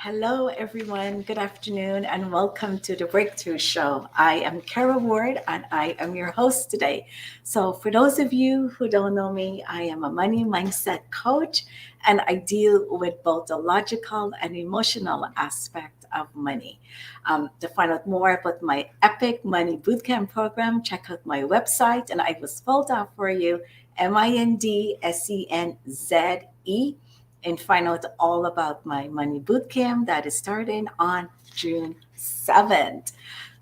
Hello, everyone. Good afternoon, and welcome to the Breakthrough Show. I am Kara Ward, and I am your host today. So, for those of you who don't know me, I am a money mindset coach, and I deal with both the logical and emotional aspect of money. To find out more about my epic money bootcamp program, check out my website, and I will spelled out for you MINDSENZE and find out all about my money bootcamp that is starting on June 7th.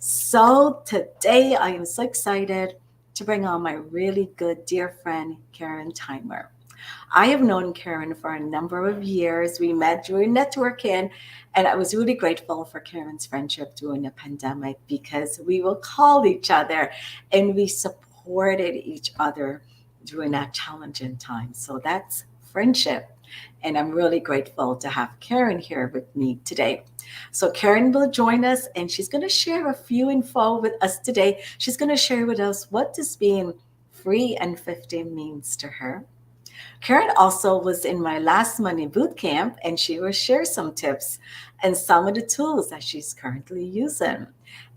So today I am so excited to bring on my really good dear friend, Karen Theimer. I have known Karen for a number of years. We met during networking, and I was really grateful for Karen's friendship during the pandemic because we will call each other and we supported each other during that challenging time. So that's friendship. And I'm really grateful to have Karen here with me today. So Karen will join us and she's going to share a few info with us today. She's going to share with us what this being free and 15 means to her. Karen also was in my last money boot camp and she will share some tips and some of the tools that she's currently using.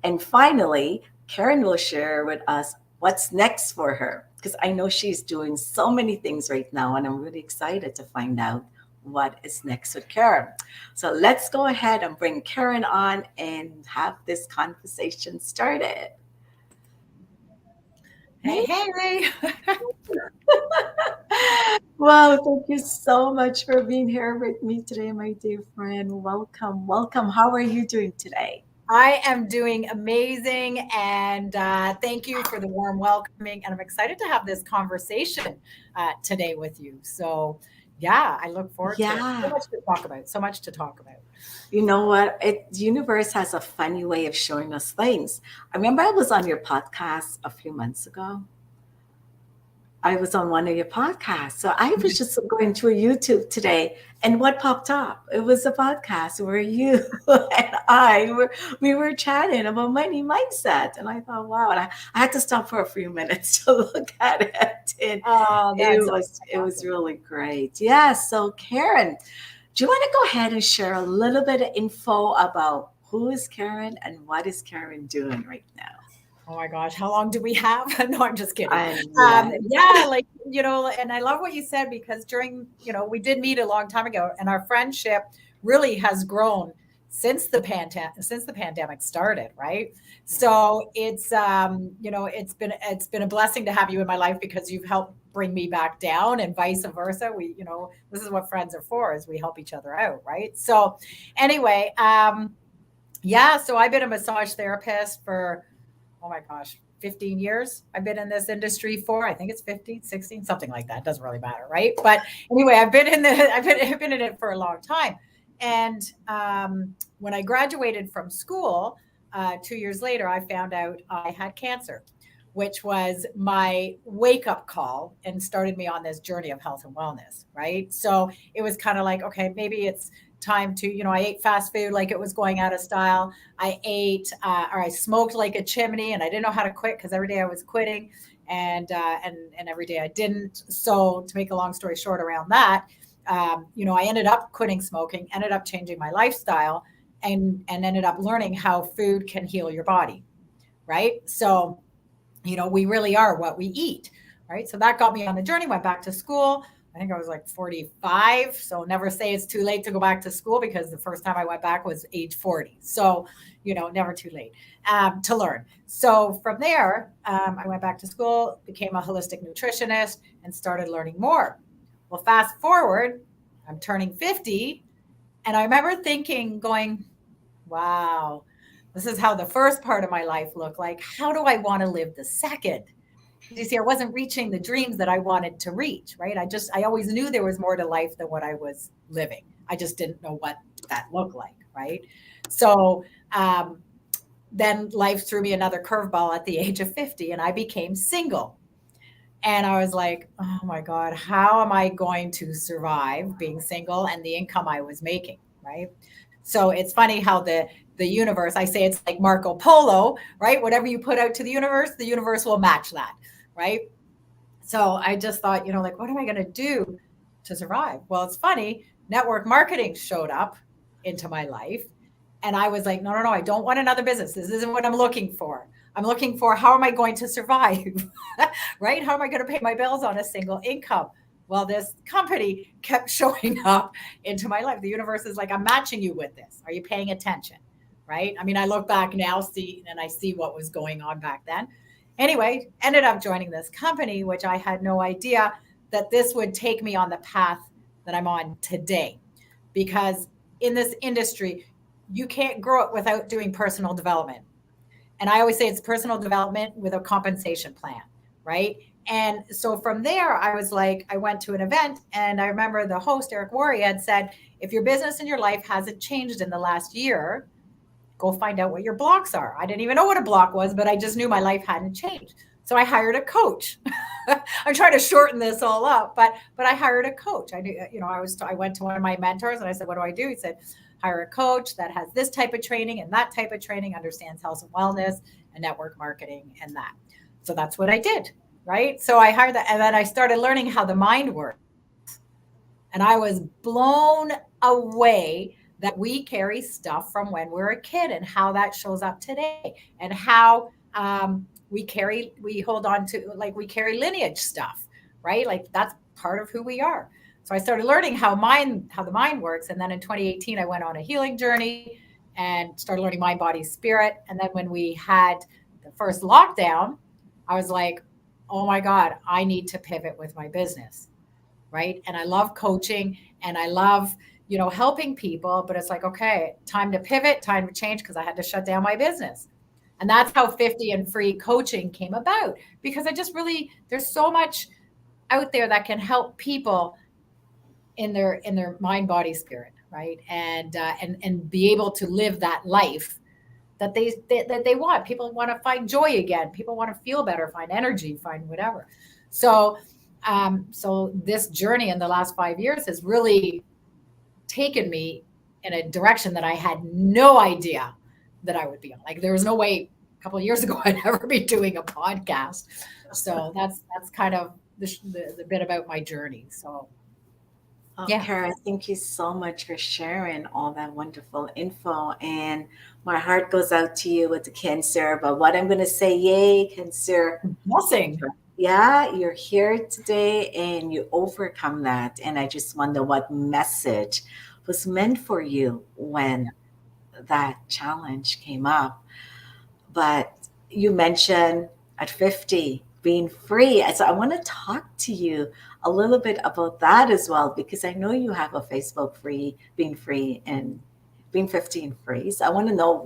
And finally, Karen will share with us what's next for her because I know she's doing so many things right now and I'm really excited to find out what is next with Karen. So let's go ahead and bring Karen on and have this conversation started. Hey, hey. Wow, thank you so much for being here with me today, my dear friend. Welcome, welcome. How are you doing today? I am doing amazing, and thank you for the warm welcoming. And I'm excited to have this conversation today with you. So, yeah, I look forward to it. So Yeah, much to talk about. So much to talk about. you know what? The universe has a funny way of showing us things. I remember I was on your podcast a few months ago. I was on one of your podcasts. So I was just going through YouTube today and what popped up? It was a podcast where you and we were chatting about money mindset. And I thought, wow. And I had to stop for a few minutes to look at it. And Oh, that's it was awesome. really great. Yeah. So Karen, do you want to go ahead and share a little bit of info about who is Karen and what is Karen doing right now? Oh my gosh, how long do we have? No, I'm just kidding. And yes. Yeah, like, and I love what you said because we did meet a long time ago and our friendship really has grown since the pandemic started, right? So it's been a blessing to have you in my life because you've helped bring me back down and vice versa. This is what friends are for, is we help each other out, right? So anyway, yeah, so I've been a massage therapist for, oh my gosh, 15 years I've been in this industry for. I think it's 15, 16, something like that. It doesn't really matter, right? But anyway, I've been in it for a long time. And when I graduated from school, 2 years later, I found out I had cancer, which was my wake up call and started me on this journey of health and wellness, right? So it was kind of like, okay, maybe it's time to, I ate fast food like it was going out of style. I smoked like a chimney, and I didn't know how to quit because every day I was quitting, and every day I didn't. So to make a long story short around that, I ended up quitting smoking, ended up changing my lifestyle, and ended up learning how food can heal your body, right? So we really are what we eat, right? So that got me on the journey, went back to school. I think I was like 45. So never say it's too late to go back to school because the first time I went back was age 40. So, never too late to learn. So from there, I went back to school, became a holistic nutritionist, and started learning more. Well, fast forward, I'm turning 50. And I remember thinking, going, wow, this is how the first part of my life looked like. How do I want to live the second? You see, I wasn't reaching the dreams that I wanted to reach, right? I always knew there was more to life than what I was living. I just didn't know what that looked like, right? So um, then life threw me another curveball at the age of 50, and I became single. And I was like, oh my God, how am I going to survive being single and the income I was making, right? So it's funny how the universe, I say it's like Marco Polo, right? Whatever you put out to the universe will match that, right? So I just thought, like, what am I going to do to survive? Well, it's funny, network marketing showed up. into my life. And I was like, no, no, no, I don't want another business. This isn't what I'm looking for. I'm looking for, how am I going to survive? Right? How am I going to pay my bills on a single income? Well, this company kept showing up into my life. The universe is like, I'm matching you with this. Are you paying attention? Right? I mean, I look back now, see, and I see what was going on back then. Anyway, ended up joining this company, which I had no idea that this would take me on the path that I'm on today. Because in this industry, you can't grow it without doing personal development. And I always say it's personal development with a compensation plan, right? And so from there, I was like, I went to an event and I remember the host, Eric Worre, had said, if your business and your life hasn't changed in the last year, go find out what your blocks are. I didn't even know what a block was, but I just knew my life hadn't changed. So I hired a coach. I'm trying to shorten this all up, but I hired a coach. I knew, I went to one of my mentors and I said, what do I do? He said, hire a coach that has this type of training and that type of training, understands health and wellness and network marketing and that. So that's what I did, right? So I hired that, and then I started learning how the mind works. And I was blown away that we carry stuff from when we're a kid and how that shows up today, and how we hold on to, like, we carry lineage stuff, right? Like that's part of who we are. So I started learning how the mind works. And then in 2018, I went on a healing journey and started learning mind, body, spirit. And then when we had the first lockdown, I was like, oh my God, I need to pivot with my business, right? And I love coaching and I love, helping people, but it's like, okay, time to pivot, time to change, because I had to shut down my business. And that's how 50 and free coaching came about, because I just really, there's so much out there that can help people in their mind, body, spirit, right? And be able to live that life that they want. People want to find joy again. People want to feel better, find energy, find whatever. So so this journey in the last 5 years has really taken me in a direction that I had no idea that I would be on. Like there was no way a couple of years ago I'd ever be doing a podcast. So that's kind of the bit about my journey. So Oh, yeah. Kara, thank you so much for sharing all that wonderful info. And my heart goes out to you with the cancer. But what I'm going to say, yay, cancer. Blessing. Yeah, you're here today and you overcome that. And I just wonder what message was meant for you when that challenge came up. But you mentioned at 50 being free. So I want to talk to you a little bit about that as well, because I know you have a Facebook free and being 50 and free. So I want to know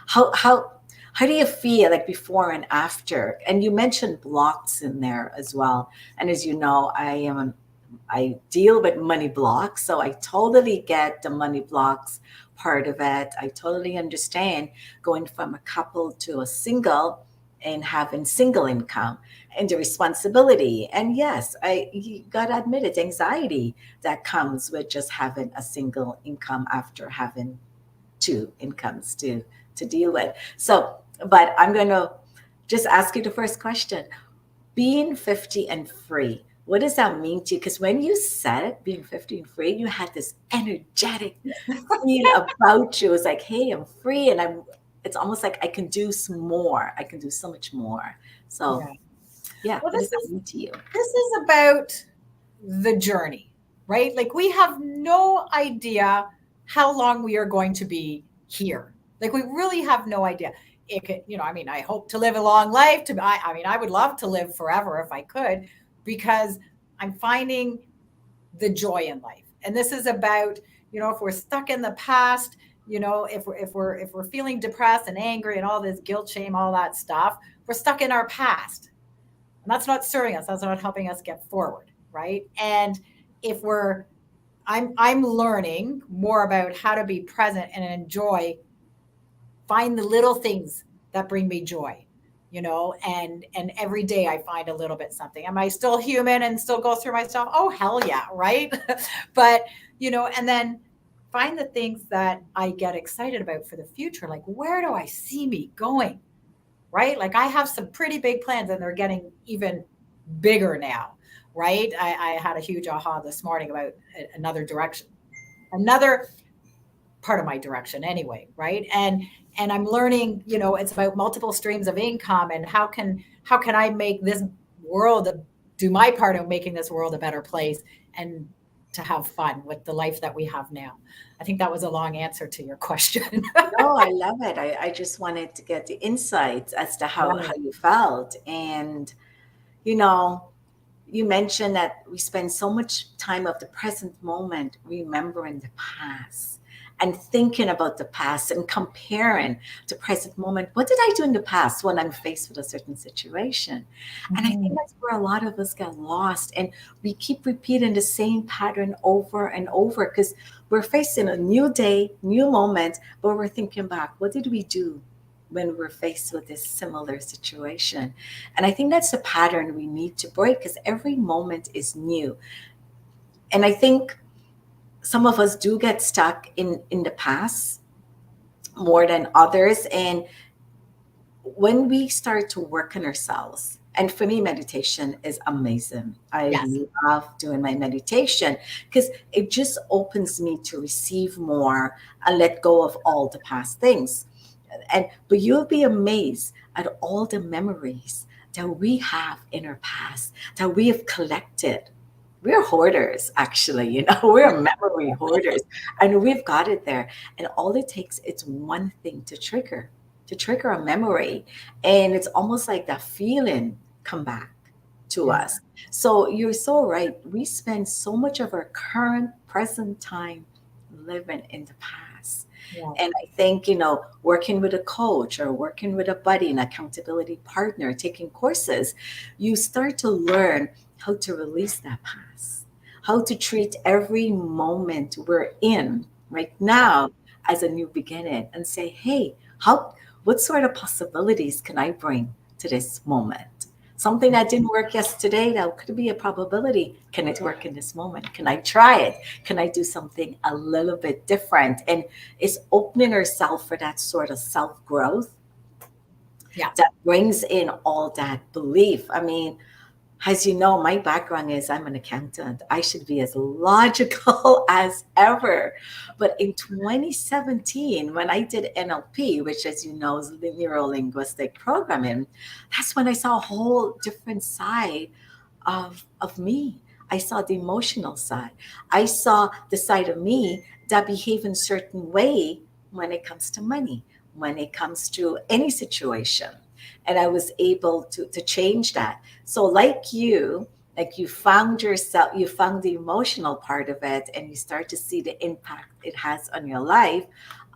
how do you feel like before and after? And you mentioned blocks in there as well. And as you know, I deal with money blocks, so I totally get the money blocks part of it. I totally understand going from a couple to a single and having single income and the responsibility. And yes, you gotta admit it's anxiety that comes with just having a single income after having two incomes to deal with. So, but I'm gonna just ask you the first question: being 50 and free, what does that mean to you? Because when you said being 50 and free, you had this energetic feel about you. It's like, hey, I'm free, and it's almost like I can do some more. I can do so much more. So Yeah. yeah, Well, what this does that is mean to you? this is about the journey, right? Like we have no idea how long we are going to be here. Like we really have no idea. It could, I mean, I hope to live a long life. I mean, I would love to live forever if I could, because I'm finding the joy in life. And this is about, if we're stuck in the past, if we're feeling depressed and angry and all this guilt, shame, all that stuff, we're stuck in our past. And that's not serving us. That's not helping us get forward, right? And if we're I'm learning more about how to be present and enjoy, find the little things that bring me joy, and every day I find a little bit something. Am I still human and still go through my stuff? Oh hell yeah, right? But and then find the things that I get excited about for the future. Like, where do I see me going? Right? Like I have some pretty big plans and they're getting even bigger now, right? I had a huge aha this morning about another direction, another part of my direction anyway, right? And I'm learning, it's about multiple streams of income, and how can I make this world do my part of making this world a better place, and to have fun with the life that we have now. I think that was a long answer to your question. No, I love it. I just wanted to get the insights as to how Right. you felt. And, you know, you mentioned that we spend so much time of the present moment remembering the past and thinking about the past and comparing the present moment. What did I do in the past when I'm faced with a certain situation? And I think Mhm. that's where a lot of us get lost. And we keep repeating the same pattern over and over because we're facing a new day, new moment, but we're thinking back, what did we do when we're faced with this similar situation? And I think that's a pattern we need to break because every moment is new. And I think some of us do get stuck in the past more than others. And when we start to work on ourselves, and for me, meditation is amazing. I Yes. love doing my meditation because it just opens me to receive more and let go of all the past things. And but you'll be amazed at all the memories that we have in our past that we have collected. We're hoarders, actually, we're memory hoarders, and we've got it there. And all it takes is one thing to trigger a memory, and it's almost like that feeling come back to Yeah. us. So you're so right. We spend so much of our current present time living in the past. Yeah. And I think, working with a coach or working with a buddy, an accountability partner, taking courses, you start to learn how to release that past, how to treat every moment we're in right Yeah. now as a new beginning and say, hey, what sort of possibilities can I bring to this moment? Something that didn't work yesterday, that could be a probability. Can it work in this moment? Can I try it? Can I do something a little bit different? And it's opening herself for that sort of self growth Yeah. that brings in all that belief. I mean, as you know, my background is I'm an accountant. I should be as logical as ever. But in 2017, when I did NLP, which, as you know, is neuro linguistic programming, that's when I saw a whole different side of me. I saw the emotional side. I saw the side of me that behave in certain way when it comes to money, when it comes to any situation. And I was able to change that. So like you found yourself, you found the emotional part of it and you start to see the impact it has on your life.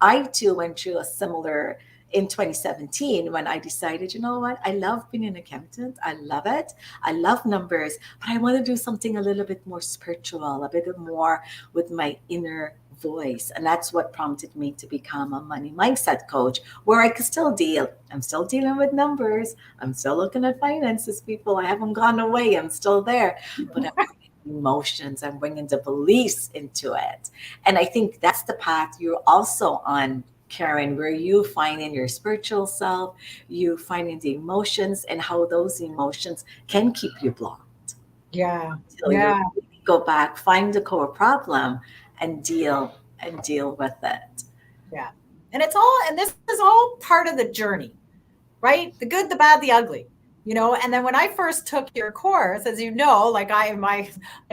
I too went through a similar in 2017 when I decided, you know what, I love being an accountant. I love it. I love numbers, but I want to do something a little bit more spiritual, a bit more with my inner voice. And that's what prompted me to become a money mindset coach, where I could still deal. I'm still dealing with numbers. I'm still looking at finances, people. I haven't gone away. I'm still there, but I'm bringing emotions. I'm bringing the beliefs into it. And I think that's the path you're also on, Karen, where you finding your spiritual self, you finding the emotions and how those emotions can keep you blocked Yeah. until you Yeah. really go back, find the core problem, and deal with it. Yeah. And this is all part of the journey, right? The good, the bad, the ugly. And then when I first took your course, as you know, like I'd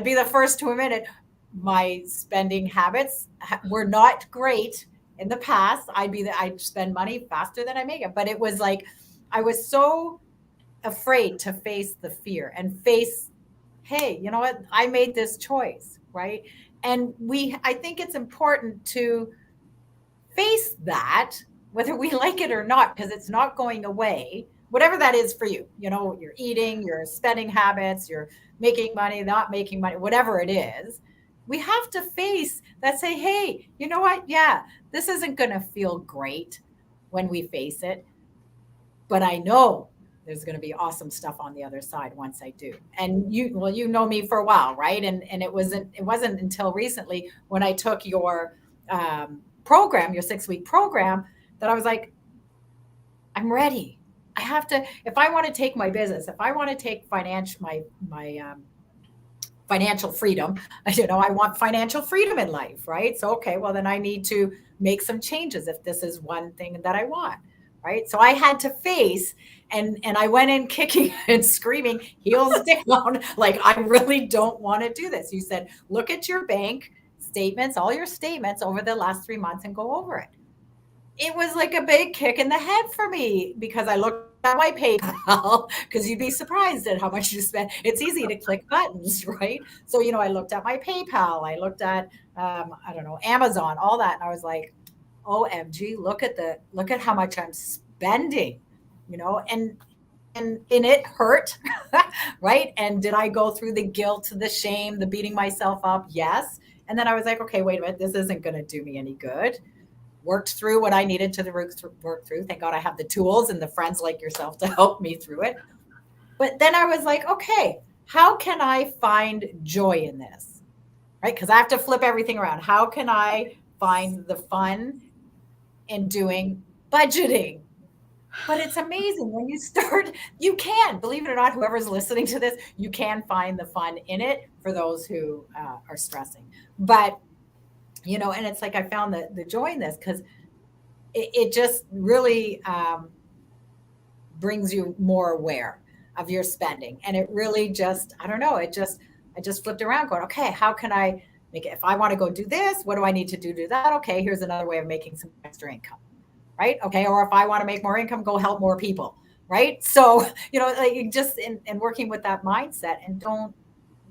be the first to admit it, my spending habits were not great in the past. I'd spend money faster than I make it, but it was like I was so afraid to face the fear and face, hey, you know what? I made this choice, right? And I think it's important to face that, whether we like it or not, because it's not going away, whatever that is for you. Your eating, your spending habits, your making money, not making money, whatever it is. We have to face that, say, hey, you know what? Yeah, this isn't going to feel great when we face it, but I know there's going to be awesome stuff on the other side once I do. And you know me for a while, right? And it wasn't until recently when I took your program, your 6-week program, that I was like, I'm ready. I have to, if I want to take my business, if I want to take my financial freedom. I want financial freedom in life, right? So, okay, well, then I need to make some changes if this is one thing that I want, right? So I had to face, and I went in kicking and screaming, heels down, like I really don't want to do this. You said, look at your bank statements, all your statements over the last 3 months and go over it. It was like a big kick in the head for me because I looked at my PayPal because you'd be surprised at how much you spend. It's easy to click buttons, right? So, I looked at my PayPal, I looked at, I don't know, Amazon, all that. And I was like, OMG, look at how much I'm spending, and it hurt, right? And did I go through the guilt, the shame, the beating myself up? Yes. And then I was like, okay, wait a minute, this isn't going to do me any good. Worked through what I needed to work through. Thank God I have the tools and the friends like yourself to help me through it. But then I was like, okay, how can I find joy in this? Right? Because I have to flip everything around. How can I find the fun in doing budgeting? But it's amazing when you start, you can, believe it or not, whoever's listening to this, you can find the fun in it for those who are stressing. But, and it's like I found the joy in this because it just really brings you more aware of your spending. And it really just, I don't know, I just flipped around going, okay, how can I make it? If I want to go do this, what do I need to do that? Okay, here's another way of making some extra income, right? Okay. Or if I want to make more income, go help more people, right? So, like just in working with that mindset and don't,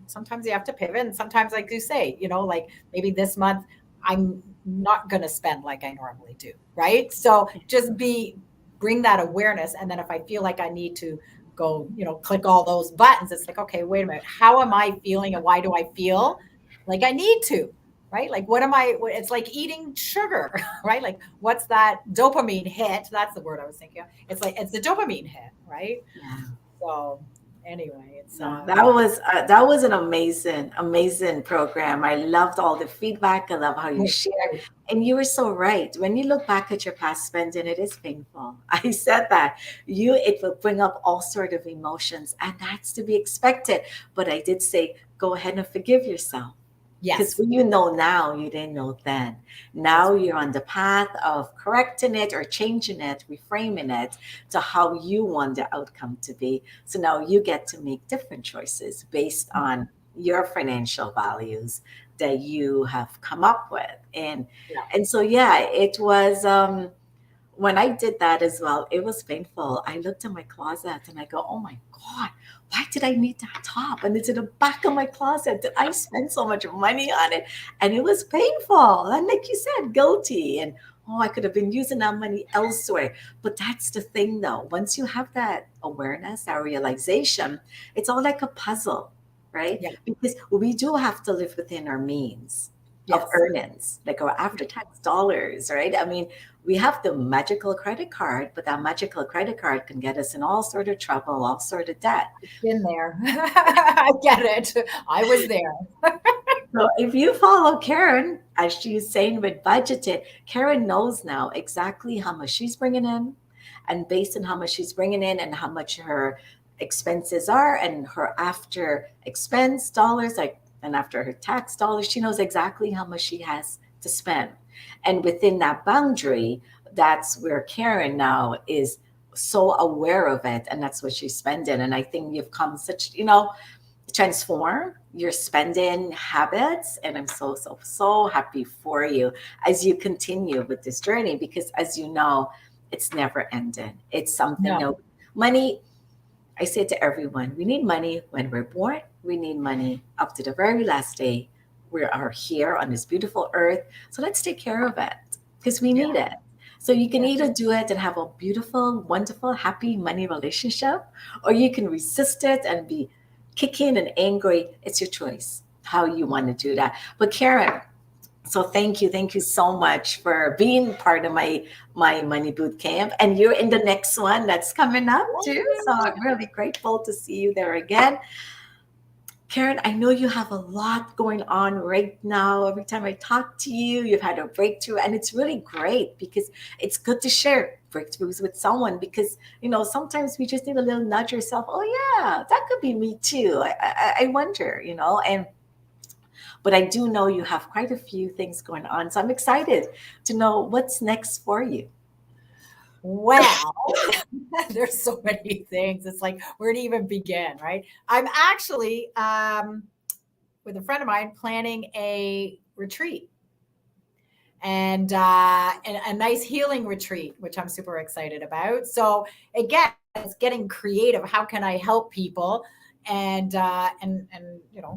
sometimes you have to pivot. And sometimes, like you say, like maybe this month I'm not going to spend like I normally do, right? So just bring that awareness. And then if I feel like I need to go, click all those buttons, it's like, okay, wait a minute. How am I feeling and why do I feel like I need to? Right? Like, it's like eating sugar, right? Like, what's that dopamine hit? That's the word I was thinking of. It's like, it's the dopamine hit, right? Yeah. So, anyway, it's, No, that was an amazing program. I loved all the feedback. I love how you shared, and you were so right. When you look back at your past spending, it is painful. I said that it will bring up all sort of emotions, and that's to be expected. But I did say, go ahead and forgive yourself. Because yes, when you know now, you didn't know then. that's Now you're on the path of correcting it or changing it, reframing it to how you want the outcome to be. So now you get to make different choices based on your financial values that you have come up with. yeah. And so yeah, it was when I did that as well, it was painful. I looked in my closet and I go, oh my God, why did I need that top? And it's in the back of my closet. Did I spend so much money on it? And it was painful. And like you said, guilty. And oh, I could have been using that money elsewhere. But that's the thing though. Once you have that awareness, that realization, it's all like a puzzle, right? Yeah. Because we do have to live within our means of Yes. earnings, like our after tax dollars, right? I mean, we have the magical credit card, but that magical credit card can get us in all sort of trouble, all sort of debt. Been there. I get it. I was there. So if you follow Karen, as she's saying with budgeted, Karen knows now exactly how much she's bringing in, and based on how much she's bringing in and how much her expenses are and her after expense dollars, like and after her tax dollars, she knows exactly how much she has to spend. And within that boundary, that's where Karen now is so aware of it, and that's what she's spending. And I think you've come such, transform your spending habits. And I'm so, so, so happy for you as you continue with this journey because, as you know, it's never ending. It's something, No, money. I say to everyone, we need money when we're born. We need money up to the very last day we are here on this beautiful earth. So let's take care of it because we yeah, need it. So you can yeah, either do it and have a beautiful, wonderful, happy money relationship, or you can resist it and be kicking and angry. It's your choice how you want to do that. But Karen, so thank you so much for being part of my money boot camp, and you're in the next one that's coming up too. So I'm really grateful to see you there again. Karen, I know you have a lot going on right now. Every time I talk to you, you've had a breakthrough, and it's really great because it's good to share. breakthroughs with someone, because sometimes we just need a little nudge yourself. Oh yeah, that could be me too. I wonder, and but I do know you have quite a few things going on, so I'm excited to know what's next for you. Well, there's so many things. It's like, where to even begin, right? I'm actually, with a friend of mine, planning a retreat and a nice healing retreat, which I'm super excited about. So again, it's getting creative. How can I help people and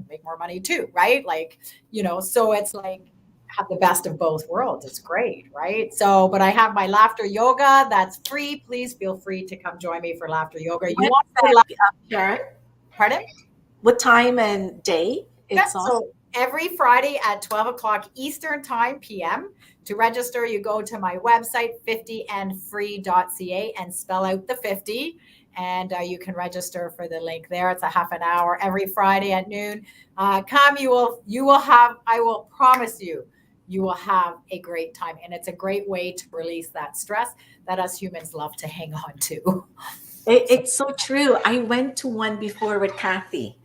make more money too, right? Like, so it's like have the best of both worlds. It's great, right? So, but I have my laughter yoga that's free. Please feel free to come join me for laughter yoga. You When's want to laugh? that, Sharon? Pardon? What time and day Yeah, it's on? so every Friday at 12 o'clock Eastern Time PM. To register, you go to my website, 50andfree.ca, and spell out the 50. And you can register for the link there. It's a half an hour every Friday at noon. Come, you will have, I will promise you, you will have a great time. And it's a great way to release that stress that us humans love to hang on to. So, It's so true. I went to one before with Kathy,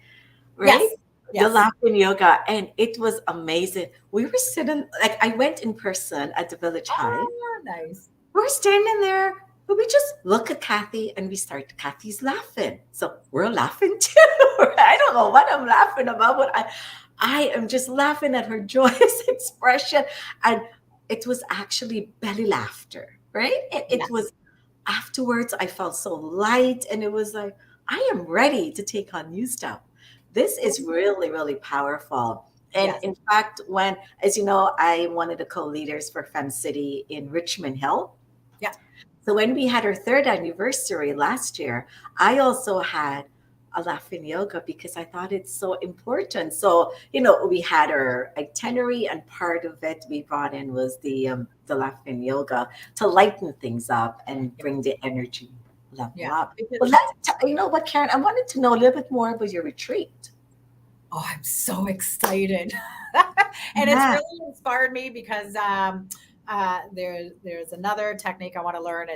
right? yes, The yes. laughing yoga, and it was amazing. We were sitting, like, I went in person at the Village High. Ah, nice. We're standing there, but we just look at Kathy and we start, Kathy's laughing. So we're laughing too. I don't know what I'm laughing about, but I am just laughing at her joyous expression. And it was actually belly laughter, right? It Yes, was afterwards, I felt so light, and it was like, I am ready to take on new stuff. This is really, really powerful. And yes. in fact, when, as you know, I'm one of the co-leaders for Fem City in Richmond Hill. Yeah. So when we had our third anniversary last year, I also had a laughing yoga because I thought it's so important. So, we had our itinerary, and part of it we brought in was the laughing yoga to lighten things up and Yeah. bring the energy level Yeah. up. Because, But you know what, Karen, I wanted to know a little bit more about your retreat. oh, I'm so excited. And it's Yeah. really inspired me because there's another technique I want to learn.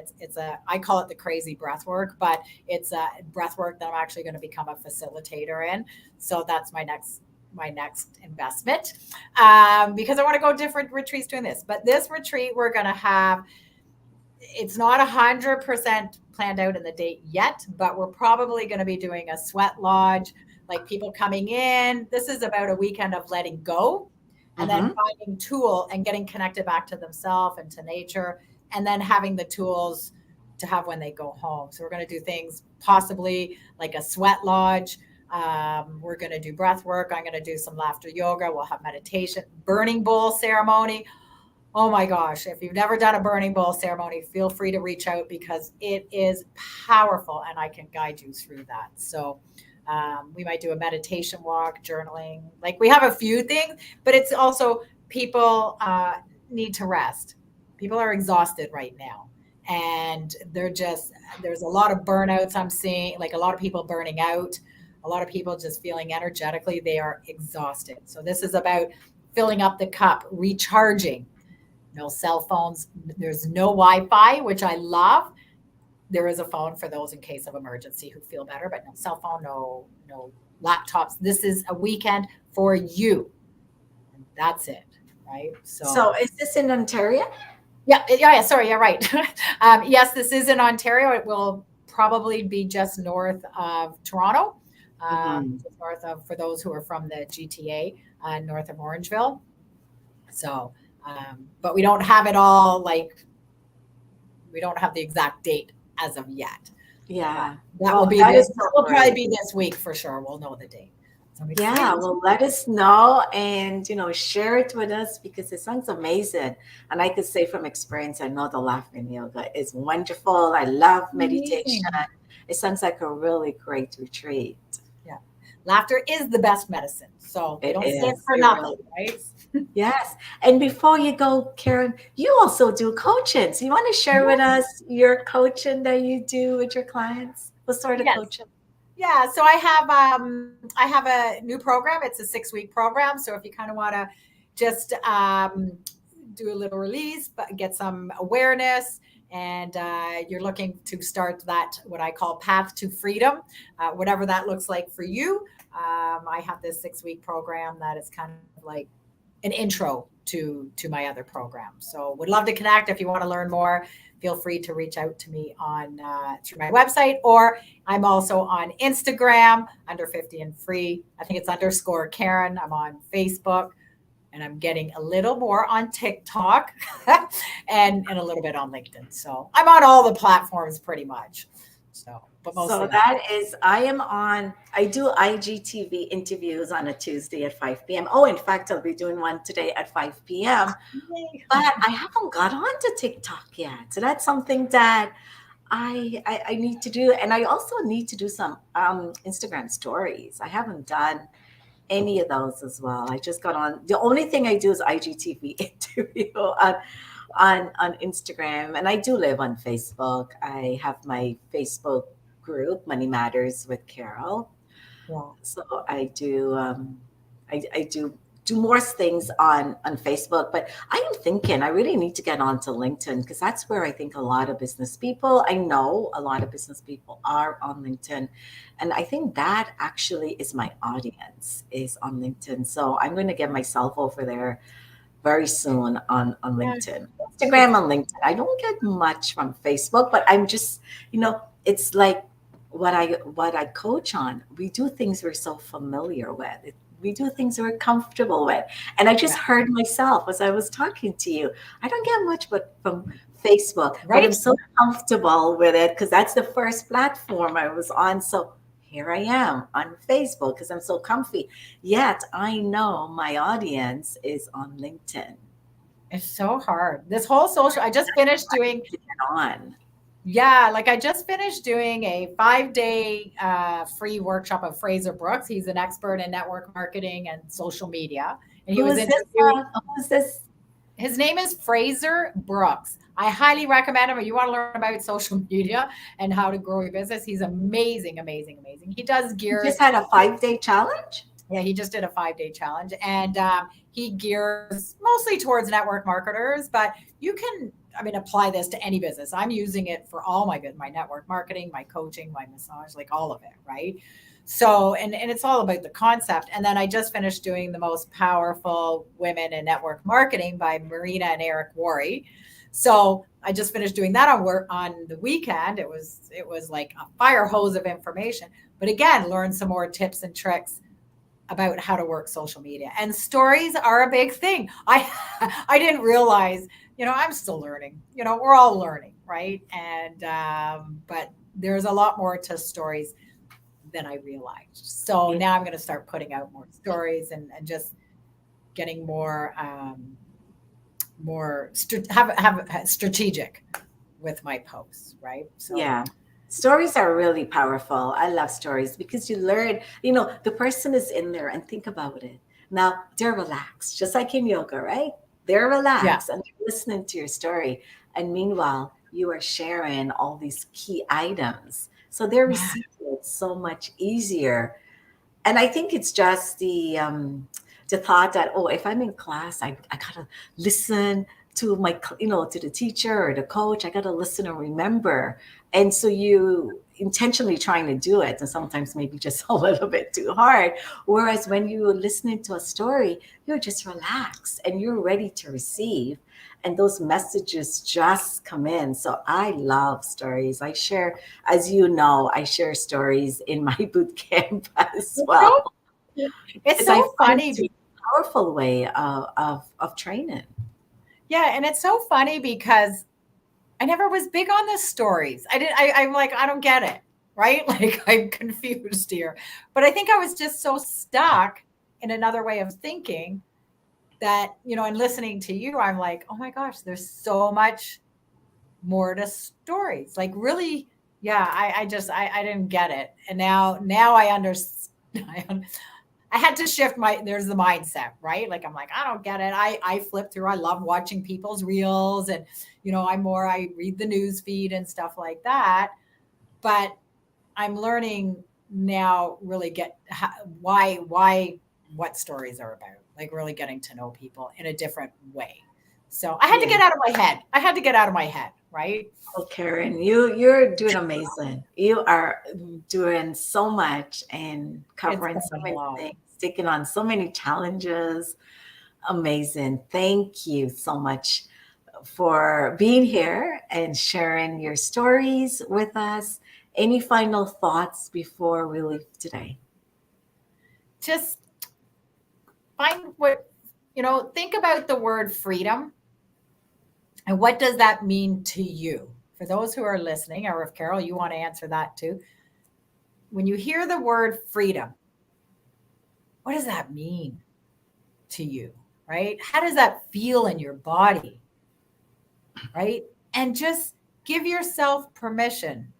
I call it the crazy breath work, but it's a breath work that I'm actually going to become a facilitator in. So that's my next investment, because I want to go different retreats doing this. But this retreat we're going to have, it's not 100% planned out in the date yet, but we're probably going to be doing a sweat lodge, like people coming in. This is about a weekend of letting go and then Mm-hmm. finding tool and getting connected back to themselves and to nature, and then having the tools to have when they go home. So we're going to do things possibly like a sweat lodge. We're going to do breath work. I'm going to do some laughter yoga. We'll have meditation, burning bowl ceremony. Oh my gosh, if you've never done a burning bowl ceremony, feel free to reach out because it is powerful and I can guide you through that. So, we might do a meditation walk, journaling. Like we have a few things, but it's also people need to rest. People are exhausted right now. And there's a lot of burnouts I'm seeing, like a lot of people burning out, a lot of people just feeling energetically, they are exhausted. So, this is about filling up the cup, recharging. No cell phones. There's no Wi-Fi, which I love. There is a phone for those in case of emergency who feel better, but no cell phone, no laptops. This is a weekend for you. And that's it. Right. So So is this in Ontario? yeah. Sorry. Yeah. Right. Yes, this is in Ontario. It will probably be just north of Toronto, Mm-hmm. just north of, for those who are from the GTA, north of Orangeville. So, but we don't have it all, like we don't have the exact date as of yet. But Yeah. that will Well, be that this. is That so will probably great. be this week for sure. We'll know the date. So I'm Yeah, excited. well, let us know, and share it with us because it sounds amazing. And I could say from experience, I know the laughing yoga is wonderful. I love meditation. Amazing. It sounds like a really great retreat. Yeah, laughter is the best medicine. So they It don't say it is. for It nothing, really. right? Yes. And before you go, Karen, you also do coaching. So you want to share with us your coaching that you do with your clients? What sort of Yes. coaching? Yeah, so I have a new program. It's a 6-week program. So if you kind of want to just do a little release, but get some awareness and you're looking to start that, what I call path to freedom, whatever that looks like for you. I have this 6 week program that is kind of like an intro to my other program. So would love to connect. If you want to learn more, feel free to reach out to me on through my website, or I'm also on Instagram under 50 and free. I think it's underscore Karen. I'm on Facebook, and I'm getting a little more on TikTok and a little bit on LinkedIn. So I'm on all the platforms pretty much. So, but So mostly on. that is, I do IGTV interviews on a Tuesday at 5 p.m. Oh, in fact, I'll be doing one today at 5 p.m. Yay. But I haven't got onto TikTok yet. So that's something that I need to do. And I also need to do some Instagram stories. I haven't done any of those as well. I just got on. The only thing I do is IGTV interview on Instagram, and I do live on Facebook. I have my Facebook group, Money Matters with Carol. Yeah. So I do. I do more things on Facebook, but I am thinking I really need to get onto LinkedIn because that's where I think a lot of business people. I know a lot of business people are on LinkedIn, and I think that actually is my audience is on LinkedIn. So I'm going to get myself over there very soon on Yeah. LinkedIn. It's Instagram and LinkedIn. I don't get much from Facebook, but I'm just, it's like what I coach on. We do things we're so familiar with. We do things we're comfortable with. And I just yeah. heard myself as I was talking to you. I don't get much but from Facebook, but I'm Right. so comfortable with it because that's the first platform I was on. So here I am on Facebook because I'm so comfy. Yet I know my audience is on LinkedIn. It's so hard. This whole social, I just finished I doing, need to get on. yeah, like I just finished doing a 5 day free workshop of Fraser Brooks. He's an expert in network marketing and social media. And he Who was is this? interviewing, Who is this? his name is Fraser Brooks. I highly recommend him if you want to learn about social media and how to grow your business. He's amazing, amazing, amazing. He does You gears. just had a 5 day challenge? Yeah, he just did a 5 day challenge, and he gears mostly towards network marketers, but you can, I mean, apply this to any business. I'm using it for all my network marketing, my coaching, my massage, like all of it, right? So, and it's all about the concept. And then I just finished doing the most powerful women in network marketing by Marina and Eric Worre. So I just finished doing that on work on the weekend. It was like a fire hose of information. But again, learn some more tips and tricks about how to work social media, and stories are a big thing. I didn't realize, I'm still learning, we're all learning, right? And but there's a lot more to stories than I realized. So Yeah. now I'm going to start putting out more stories, and just getting have strategic with my posts, right? So Yeah. Stories are really powerful. I love stories because you learn, the person is in there and think about it. Now they're relaxed, just like in yoga, right? They're yeah, relaxed and they're listening to your story. And meanwhile, you are sharing all these key items. So they're yeah, receiving it so much easier. And I think it's just the thought that, oh, if I'm in class, I gotta listen to to the teacher or the coach. I gotta listen and remember. And so you intentionally trying to do it, and sometimes maybe just a little bit too hard. Whereas when you're listening to a story, you're just relaxed and you're ready to receive. And those messages just come in. So I love stories. I share, as you know, I share stories in my boot camp as it's well, so it's because I so find funny. it's a powerful way of training. Yeah, and it's so funny because I never was big on the stories. I didn't. I'm like, I don't get it, right? Like I'm confused here. But I think I was just so stuck in another way of thinking that, and listening to you, I'm like, oh my gosh, there's so much more to stories. Like really, yeah. I didn't get it, and now I understand. I had to shift there's the mindset, right? Like I'm like, I don't get it. I flip through. I love watching people's reels, and I read the news feed and stuff like that. But I'm learning now really why what stories are about, like really getting to know people in a different way. So I had to Yeah. get out of my head. I had to get out of my head, right? Oh, Karen, you're doing amazing. You are doing so much and It's covering so been a many lot. things, taking on so many challenges. Amazing. Thank you so much for being here and sharing your stories with us. Any final thoughts before we leave today? Just find what, think about the word freedom and what does that mean to you? For those who are listening, or if Carol, you want to answer that too. When you hear the word freedom, what does that mean to you? Right? How does that feel in your body? Right? And just give yourself permission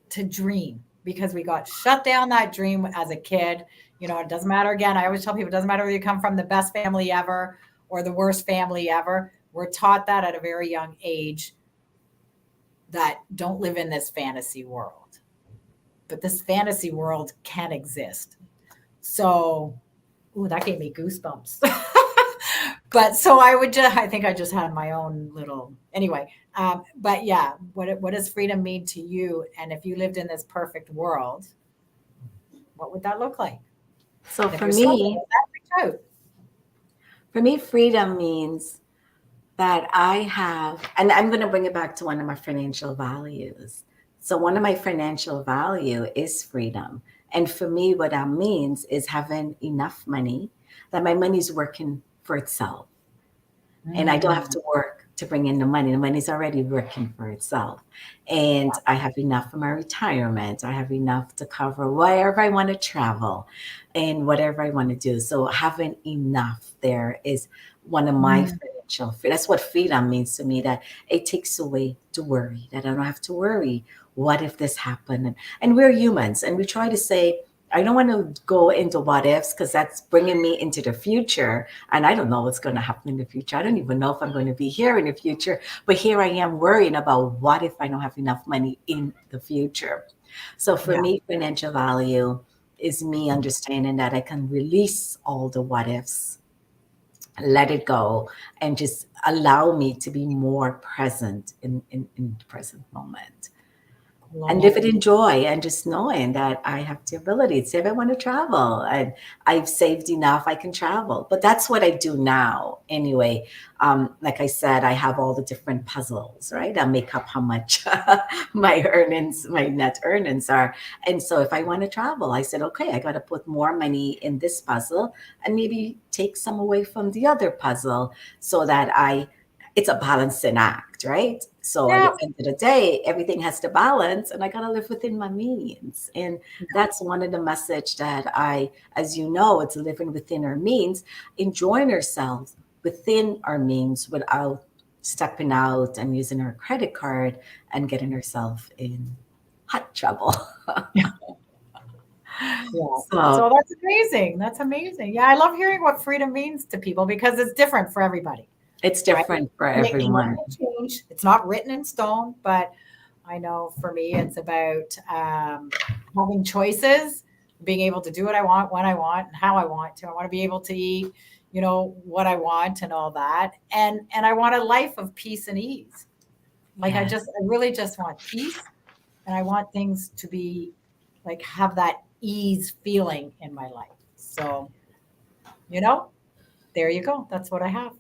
to dream because we got shut down that dream as a kid. It doesn't matter. Again, I always tell people it doesn't matter whether you come from the best family ever or the worst family ever. We're taught that at a very young age that don't live in this fantasy world. But this fantasy world can exist. So, ooh, that gave me goosebumps. But so I think I just had my own little, anyway. But yeah, what does freedom mean to you? And if you lived in this perfect world, what would that look like? So And if you're struggling with that, reach out. for me, freedom means that I have, and I'm going to bring it back to one of my financial values. So one of my financial value is freedom. And for me, what that means is having enough money that my money's working for itself. And I don't have Mm, to work to bring in the money. The money's already working for itself. And I have enough for my retirement. I have enough to cover wherever I want to travel and whatever I want to do. So having enough there is one of my mm, financial that's what freedom means to me, that it takes away the worry, that I don't have to worry. What if this happened? And we're humans and we try to say, I don't want to go into what ifs because that's bringing me into the future. And I don't know what's going to happen in the future. I don't even know if I'm going to be here in the future. But here I am worrying about what if I don't have enough money in the future. So for yeah. me, financial value is me understanding that I can release all the what ifs, let it go, and just allow me to be more present in the present moment and Love live it. it in joy and just knowing that I have the ability to say if I want to travel and I've saved enough, I can travel. But that's what I do now anyway. Like I said, I have all the different puzzles, right? That make up how much my net earnings are. And so if I want to travel, I said, okay, I got to put more money in this puzzle and maybe take some away from the other puzzle so that it's a balancing act, right? So at Yeah. the end of the day, everything has to balance and I got to live within my means. And that's one of the message that as you know, it's living within our means, enjoying ourselves within our means without stepping out and using our credit card and getting ourselves in hot trouble. Yeah. So So that's amazing. That's amazing. Yeah, I love hearing what freedom means to people because it's different for everybody, it's right? different for And it everyone. can change. It's not written in stone, but I know for me, it's about having choices, being able to do what I want, when I want, and how I want to. I want to be able to eat, what I want and all that, and I want a life of peace and ease. Like Yeah. I really just want peace, and I want things to be like have that ease feeling in my life. So, you know, there you go. That's what I have.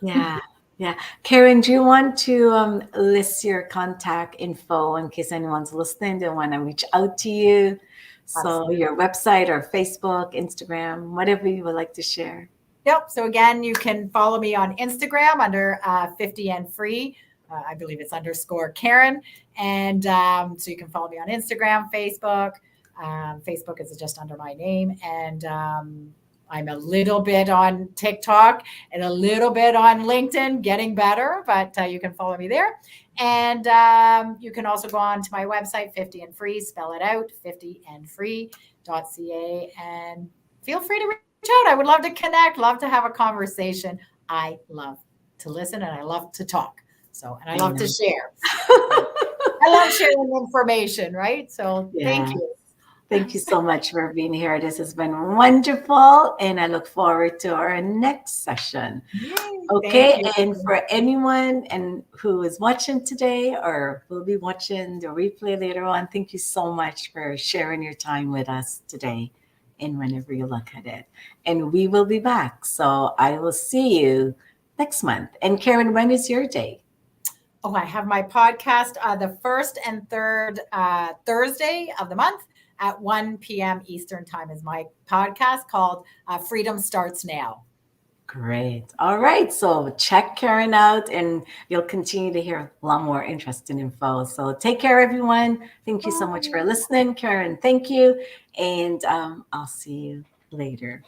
Yeah, yeah. Karen, do you want to list your contact info in case anyone's listening? They want to reach out to you. So Absolutely. your website or Facebook, Instagram, whatever you would like to share. Yep. So again, you can follow me on Instagram under 50 and free. I believe it's underscore Karen. And so you can follow me on Instagram, Facebook. Facebook is just under my name. And I'm a little bit on TikTok and a little bit on LinkedIn, getting better, but you can follow me there. And you can also go on to my website, 50 and free, spell it out, 50andfree.ca. And feel free to reach out. I would love to connect, love to have a conversation. I love to listen and I love to talk. So, and I I love to know. share. So, I love sharing information, right? So, thank Yeah. you. Thank you so much for being here. This has been wonderful, and I look forward to our next session. Yay, thank Okay, you. and for anyone and who is watching today or will be watching the replay later on, thank you so much for sharing your time with us today and whenever you look at it. And we will be back. So I will see you next month. And Karen, when is your day? Oh, I have my podcast the first and third Thursday of the month at 1 p.m. Eastern Time is my podcast called Freedom Starts Now. Great. All right. So check Karen out and you'll continue to hear a lot more interesting info. So take care, everyone. Thank you so much for Bye. listening. Karen, thank you. And I'll see you later.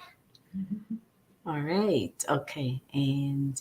All right. Okay. And